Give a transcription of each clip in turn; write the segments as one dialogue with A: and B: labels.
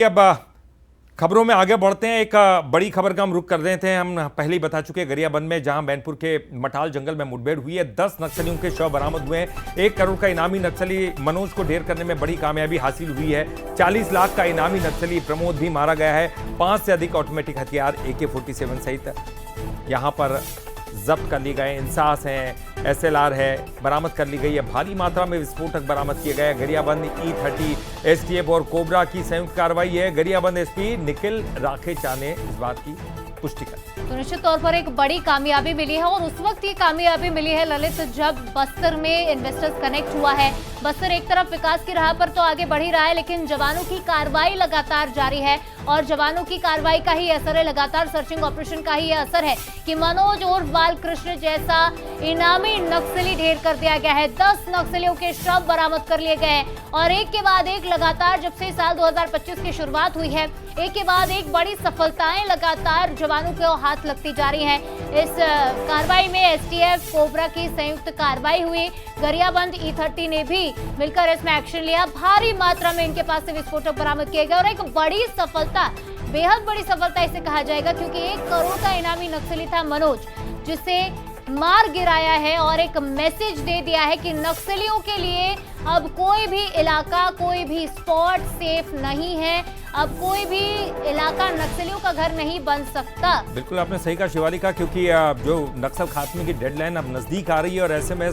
A: अब खबरों में आगे बढ़ते हैं। एक बड़ी खबर का हम रुख कर रहे थे। हम पहले ही बता चुके हैं, गरियाबंद में जहां मैनपुर के मटाल जंगल में मुठभेड़ हुई है, 10 नक्सलियों के शव बरामद हुए हैं। 1 करोड़ का इनामी नक्सली मनोज को ढेर करने में बड़ी कामयाबी हासिल हुई है। 40 लाख का इनामी नक्सली प्रमोद भी मारा गया है। 5 से अधिक ऑटोमेटिक हथियार AK-47 सहित यहां पर जब्त कर लिए गए। इंसास है, SLR है, बरामद कर ली गई है। भारी मात्रा में विस्फोटक बरामद किए गए। गरियाबंद E30 STF और कोबरा की संयुक्त कार्रवाई है। गरियाबंद SP निखिल राखेचा ने इस बात की पुष्टि कर।
B: तो निश्चित तौर पर एक बड़ी कामयाबी मिली है और उस वक्त ये कामयाबी मिली है ललित, जब बस्तर में इन्वेस्टर्स कनेक्ट हुआ है। बस्तर एक तरफ विकास की राह पर तो आगे बढ़ ही रहा है, लेकिन जवानों की कार्रवाई लगातार जारी है और जवानों की कार्रवाई का ही असर है, लगातार सर्चिंग ऑपरेशन का ही यह असर है कि मनोज और बालकृष्ण जैसा इनामी नक्सली ढेर कर दिया गया है। 10 नक्सलियों के शव बरामद कर लिए गए और एक के बाद एक लगातार, जब से साल 2025 की शुरुआत हुई है, एक के बाद एक बड़ी सफलताएं लगातार जवानों को हाथ लगती जा रही हैं। इस कार्रवाई में STF कोबरा की संयुक्त कार्रवाई हुई। गरियाबंद E30 ने भी मिलकर इसमें एक्शन लिया। भारी मात्रा में इनके पास से विस्फोटक बरामद किए गए और एक बड़ी सफलता, बेहद बड़ी सफलता इसे कहा जाएगा, क्योंकि 1 करोड़ का इनामी नक्सली था मनोज, जिसे मार गिराया है और एक मैसेज दे दिया है कि नक्सलियों के लिए अब कोई भी इलाका, कोई भी स्पॉट सेफ नहीं है। अब कोई भी इलाका नक्सलियों का घर नहीं बन सकता।
A: बिल्कुल आपने सही कहा शिवालिका, क्योंकि जो नक्सल खात्मे की डेडलाइन अब नजदीक आ रही है और ऐसे में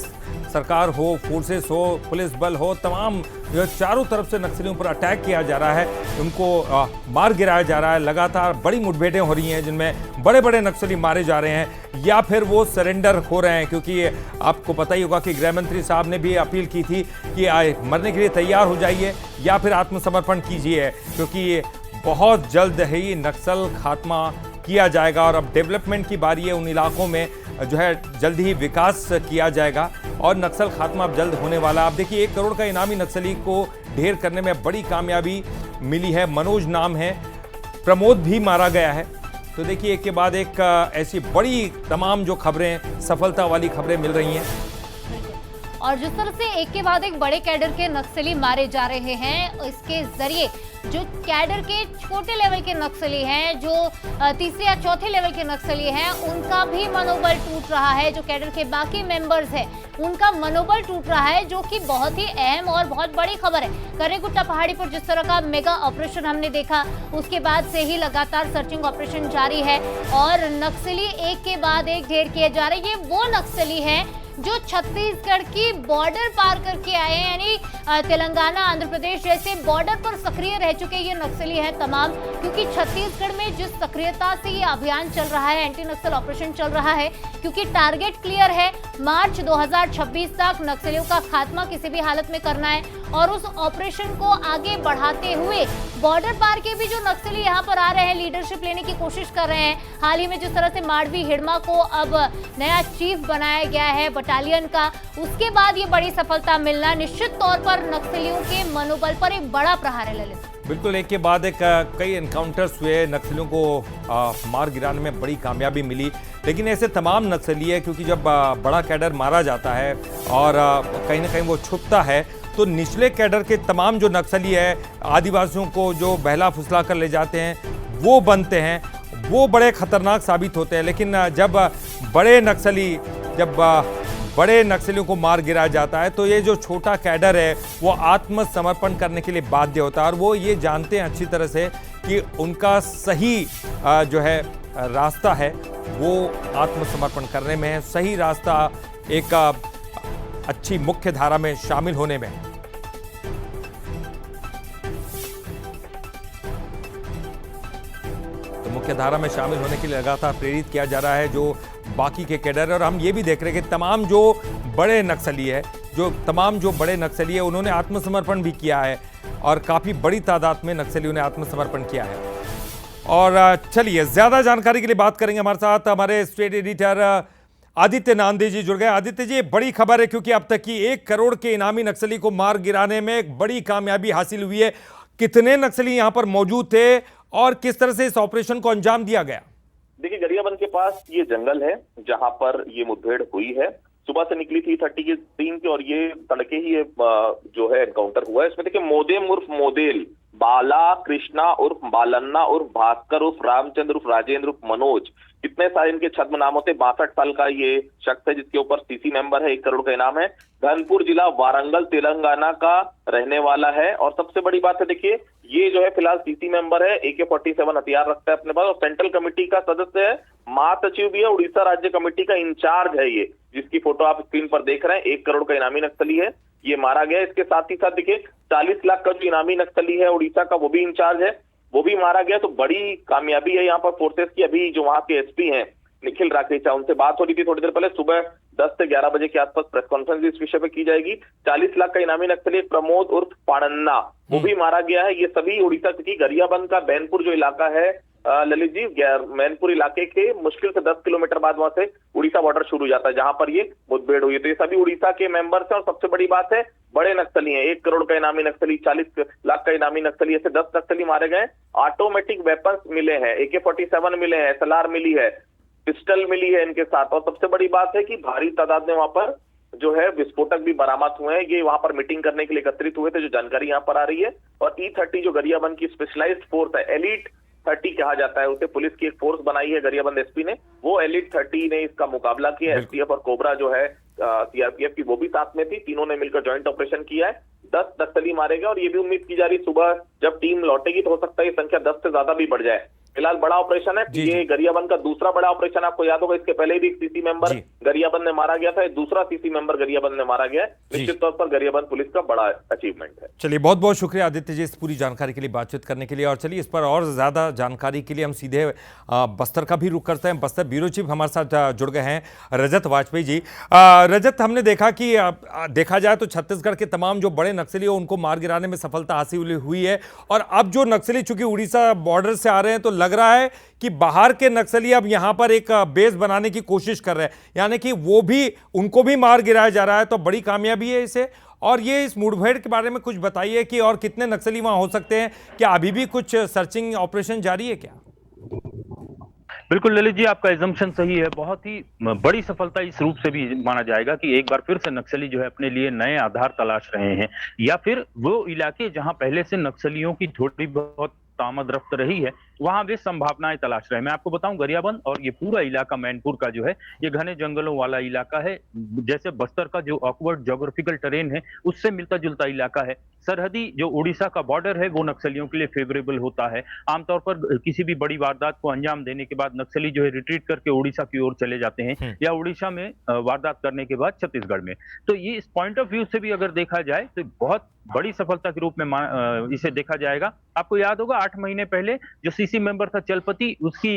A: सरकार हो, फोर्सेस हो, पुलिस बल हो, तमाम जो चारों तरफ से नक्सलियों पर अटैक किया जा रहा है, उनको मार गिराया जा रहा है। लगातार बड़ी मुठभेड़ें हो रही हैं जिनमें बड़े बड़े नक्सली मारे जा रहे हैं या फिर वो सरेंडर हो रहे हैं, क्योंकि आपको पता ही होगा कि गृह मंत्री साहब ने भी अपील की थी कि मरने के लिए तैयार हो जाइए या फिर आत्मसमर्पण कीजिए, क्योंकि बहुत जल्द ही नक्सल खात्मा किया जाएगा और अब डेवलपमेंट की बारी है। उन इलाकों में जो है जल्द ही विकास किया जाएगा और नक्सल खात्मा अब जल्द होने वाला। आप देखिए, 1 करोड़ का इनामी नक्सली को ढेर करने में बड़ी कामयाबी मिली है। मनोज नाम है, प्रमोद भी मारा गया है। तो देखिए, एक के बाद एक ऐसी बड़ी तमाम जो खबरें, सफलता वाली खबरें मिल रही हैं।
B: और जिस तरह से एक के बाद एक बड़े कैडर के नक्सली मारे जा रहे हैं, इसके जरिए जो कैडर के छोटे लेवल के नक्सली हैं, जो तीसरे या चौथे लेवल के नक्सली हैं, उनका भी मनोबल टूट रहा है। जो कैडर के बाकी मेंबर्स हैं, उनका मनोबल टूट रहा है, जो कि बहुत ही अहम और बहुत बड़ी खबर है। करेगुट्टा पहाड़ी पर जिस तरह का मेगा ऑपरेशन हमने देखा, उसके बाद से ही लगातार सर्चिंग ऑपरेशन जारी है और नक्सली एक के बाद एक ढेर किए जा रहे हैं। ये वो नक्सली हैं जो छत्तीसगढ़ की बॉर्डर पार करके आए हैं, यानी तेलंगाना, आंध्र प्रदेश जैसे बॉर्डर पर सक्रिय रह चुके ये नक्सली हैं तमाम। क्योंकि छत्तीसगढ़ में जिस सक्रियता से ये अभियान चल रहा है, एंटी नक्सल ऑपरेशन चल रहा है, क्योंकि टारगेट क्लियर है, मार्च 2026 तक नक्सलियों का खात्मा किसी भी हालत में करना है और उस ऑपरेशन को आगे बढ़ाते हुए बॉर्डर पार के भी जो नक्सली यहाँ पर आ रहे हैं, लीडरशिप लेने की कोशिश कर रहे हैं। हाल ही में जिस तरह से माडवी हिड़मा को अब नया चीफ बनाया गया है बटालियन का, उसके बाद ये बड़ी सफलता मिलना निश्चित तौर पर नक्सलियों के मनोबल पर एक बड़ा प्रहार है। ललित,
A: बिल्कुल, एक के बाद एक कई एनकाउंटर्स हुए, नक्सलियों को मार गिराने में बड़ी कामयाबी मिली। लेकिन ऐसे तमाम नक्सली है, क्योंकि जब बड़ा कैडर मारा जाता है और कहीं ना कहीं वो छुपता है, तो निचले कैडर के तमाम जो नक्सली है, आदिवासियों को जो बहला फुसला कर ले जाते हैं, वो बनते हैं, वो बड़े खतरनाक साबित होते हैं। लेकिन जब बड़े नक्सलियों को मार गिराया जाता है, तो ये जो छोटा कैडर है वो आत्मसमर्पण करने के लिए बाध्य होता है और वो ये जानते हैं अच्छी तरह से कि उनका सही जो है रास्ता है वो आत्मसमर्पण करने में है, सही रास्ता एक अच्छी मुख्य धारा में शामिल होने में है। तो मुख्य धारा में शामिल होने के लिए लगातार प्रेरित किया जा रहा है जो बाकी के कैडर। और हम ये भी देख रहे हैं कि तमाम जो बड़े नक्सली है, उन्होंने आत्मसमर्पण भी किया है और काफी बड़ी तादाद में नक्सलियों ने आत्मसमर्पण किया है। और चलिए, ज्यादा जानकारी के लिए बात करेंगे, हमारे साथ हमारे स्टेट एडिटर आदित्य नांदी जी जुड़ गए। आदित्य जी, बड़ी खबर है, क्योंकि अब तक की 1 करोड़ के इनामी नक्सली को मार गिराने में एक बड़ी कामयाबी हासिल हुई है। कितने नक्सली यहां पर मौजूद थे और किस तरह से इस ऑपरेशन को अंजाम दिया गया?
C: देखिए, गरियाबंद के पास ये जंगल है जहां पर ये मुठभेड़ हुई है। सुबह से निकली थी 30 की टीम की और ये तड़के ही ये जो है एनकाउंटर हुआ है। इसमें देखिए मोदेम उर्फ मोदेल, बाला कृष्णा उर्फ बालन्ना उर्फ भास्कर उर्फ रामचंद्र उर्फ राजेंद्र उर्फ मनोज, कितने सारे इनके छद्म नाम होते। 62 साल का ये शख्स है जिसके ऊपर सीसी मेंबर है, 1 करोड़ का इनाम है। धनपुर जिला वारंगल तेलंगाना का रहने वाला है। और सबसे बड़ी बात है देखिए, ये जो है फिलहाल सीसी मेंबर है, AK-47 हथियार रखता है अपने पास और सेंट्रल कमेटी का सदस्य है, महासचिव भी है, उड़ीसा राज्य कमेटी का इंचार्ज है ये, जिसकी फोटो आप स्क्रीन पर देख रहे हैं। 1 करोड़ का इनामी नक्सली है, ये मारा गया। इसके साथ ही साथ देखिए 40 लाख का जो इनामी नक्सली है उड़ीसा का, वो भी इंचार्ज है, वो भी मारा गया। तो बड़ी कामयाबी है यहाँ पर फोर्सेस की। अभी जो वहां के एसपी हैं निखिल राकेचा, उनसे बात हो रही थी थोड़ी देर पहले। सुबह 10 से 11 बजे के आसपास प्रेस कॉन्फ्रेंस इस विषय पे की जाएगी। 40 लाख का इनामी नक्सली प्रमोद उर्फ पाणन्ना, वो भी मारा गया है। ये सभी उड़ीसा की गरियाबंद का बैनपुर जो इलाका है ललित जी, मैनपुर इलाके के मुश्किल से 10 किलोमीटर बाद वहां से उड़ीसा बॉर्डर शुरू हो जाता है, जहां पर ये मुठभेड़ हुई। तो ये सभी उड़ीसा के मेंबर्स हैं और सबसे बड़ी बात है बड़े नक्सली हैं। 1 करोड़ का इनामी नक्सली, 40 लाख का इनामी नक्सली, ऐसे 10 नक्सली मारे गए। ऑटोमेटिक वेपन्स मिले हैं, AK-47 मिले हैं, SLR मिली है, पिस्टल मिली है इनके साथ। और सबसे बड़ी बात है कि भारी तादाद में वहां पर जो है विस्फोटक भी बरामद हुए हैं। ये वहां पर मीटिंग करने के लिए एकत्रित हुए थे, जो जानकारी यहाँ पर आ रही है। और E-30 जो गरियाबंद की स्पेशलाइज्ड फोर्स है, एलिट 30 कहा जाता है उसे, पुलिस की एक फोर्स बनाई है गरियाबंद एसपी ने, वो एलिट 30 ने इसका मुकाबला किया। STF और कोबरा जो है CRPF की, वो भी साथ में थी, तीनों ने मिलकर ज्वाइंट ऑपरेशन किया है। 10 नक्सली मारे गए और ये भी उम्मीद की जा रही सुबह जब टीम लौटेगी तो हो सकता है ये संख्या 10 से ज्यादा भी बढ़ जाए। फिलहाल बड़ा ऑपरेशन है, ये गरियाबंद का दूसरा बड़ा ऑपरेशन। आपको याद होगा इसके पहले भी एक सीसी मेंबर गरियाबंद में मारा गया था, दूसरा सीसी मेंबर गरियाबंद में मारा गया है। निश्चित तौर पर गरियाबंद पुलिस का बड़ा अचीवमेंट है।
A: चलिए, बहुत बहुत शुक्रिया आदित्य जी इस पूरी जानकारी के लिए, बातचीत करने के लिए। और चलिए, इस पर और ज्यादा जानकारी के लिए हम सीधे बस्तर का भी रुख करते हैं। बस्तर ब्यूरो चीफ हमारे साथ जुड़ गए हैं, रजत वाजपेयी जी। रजत, हमने देखा कि देखा जाए तो छत्तीसगढ़ के तमाम जो बड़े नक्सली हो उनको मार गिराने में सफलता हासिल हुई है। और अब जो नक्सली चूंकि उड़ीसा बॉर्डर से आ रहे हैं, तो लग रहा है कि बाहर के नक्सली अब यहां पर एक बेस बनाने की कोशिश कर रहे हैं, यानी कि वो भी, उनको भी मार गिराया जा रहा है। तो बड़ी कामयाबी है इसे। और ये इस मुठभेड़ के बारे में कुछ बताइए कि और कितने नक्सली वहां हो सकते हैं, क्या अभी भी कुछ सर्चिंग ऑपरेशन जारी है क्या?
D: बिल्कुल ललित जी, आपका एजम्पशन सही है। बहुत ही बड़ी सफलता इस रूप से भी माना जाएगा कि एक बार फिर से नक्सली जो है अपने लिए नए आधार तलाश रहे हैं, या फिर वो इलाके जहां पहले से नक्सलियों की थोड़ी बहुत आमद रफ्त रही है, वहां वे संभावनाएं तलाश रहे हैं। मैं आपको बताऊं, गरियाबंद और ये पूरा इलाका मैनपुर का जो है, ये घने जंगलों वाला इलाका है। जैसे बस्तर का जो ऑकवर्ड ज्योग्राफिकल टेरेन है, उससे मिलता जुलता इलाका है। सरहदी जो उड़ीसा का बॉर्डर है वो नक्सलियों के लिए फेवरेबल होता है। आमतौर पर किसी भी बड़ी वारदात को अंजाम देने के बाद नक्सली जो है रिट्रीट करके उड़ीसा की ओर चले जाते हैं, या उड़ीसा में वारदात करने के बाद छत्तीसगढ़ में। तो ये इस पॉइंट ऑफ व्यू से भी अगर देखा जाए तो बहुत बड़ी सफलता के रूप में इसे देखा जाएगा। आपको याद होगा 8 महीने पहले जो सीसी मेंबर था चलपति, उसकी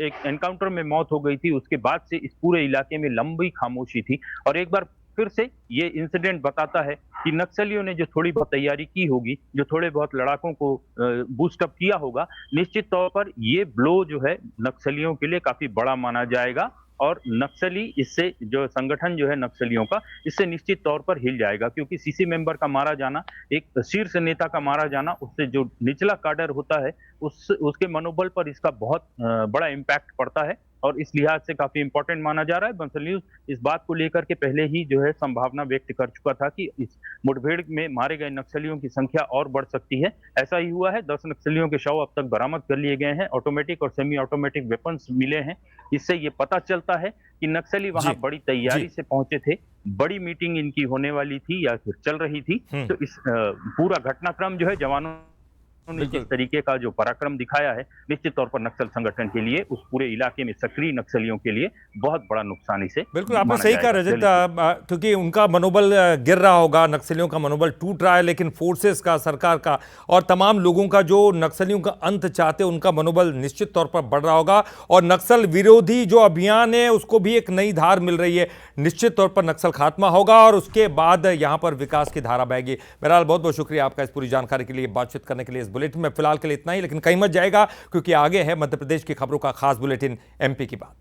D: एक एनकाउंटर में मौत हो गई थी। उसके बाद से इस पूरे इलाके में लंबी खामोशी थी। और एक बार फिर से ये इंसिडेंट बताता है कि नक्सलियों ने जो थोड़ी बहुत तैयारी की होगी, जो थोड़े बहुत लड़ाकों को बूस्टअप किया होगा, निश्चित तौर पर ये ब्लो जो है नक्सलियों के लिए काफी बड़ा माना जाएगा। और नक्सली इससे, जो संगठन जो है नक्सलियों का, इससे निश्चित तौर पर हिल जाएगा। क्योंकि सीसी मेंबर का मारा जाना, एक शीर्ष नेता का मारा जाना, उससे जो निचला काडर होता है उसके मनोबल पर इसका बहुत बड़ा इम्पैक्ट पड़ता है। और इस लिहाज से काफी इंपॉर्टेंट माना जा रहा है। बंसल न्यूज इस बात को लेकर के पहले ही जो है संभावना व्यक्त कर चुका था कि इस मुठभेड़ में मारे गए नक्सलियों की संख्या और बढ़ सकती है। ऐसा ही हुआ है। 10 नक्सलियों के शव अब तक बरामद कर लिए गए हैं। ऑटोमेटिक और सेमी ऑटोमेटिक वेपन्स मिले हैं। इससे ये पता चलता है कि नक्सली वहां बड़ी तैयारी से पहुंचे थे। बड़ी मीटिंग इनकी होने वाली थी या फिर चल रही थी। तो इस पूरा घटनाक्रम जो है, जवानों ने जिस तरीके का जो पराक्रम दिखाया है, निश्चित तौर पर नक्सल संगठन के लिए, उस पूरे इलाके में सक्रिय नक्सलियों के लिए बहुत बड़ा नुकसान इसे।
A: बिल्कुल आपने सही कहा रजत, क्योंकि उनका मनोबल गिर रहा होगा, नक्सलियों का मनोबल टूट रहा है, लेकिन फोर्सेस का, सरकार का और तमाम लोगों का जो नक्सलियों का अंत चाहते हैं, उनका मनोबल निश्चित तौर पर बढ़ रहा होगा। और नक्सल विरोधी जो अभियान है उसको भी एक नई धार मिल रही है। निश्चित तौर पर नक्सल खात्मा होगा और उसके बाद यहाँ पर विकास की धारा बहेगी। बहरहाल बहुत बहुत शुक्रिया आपका इस पूरी जानकारी के लिए, बातचीत करने के लिए। इस बुलेटिन में फिलहाल के लिए इतना ही, लेकिन कहीं मत जाएगा क्योंकि आगे है मध्य प्रदेश की खबरों का खास बुलेटिन, MP की बात।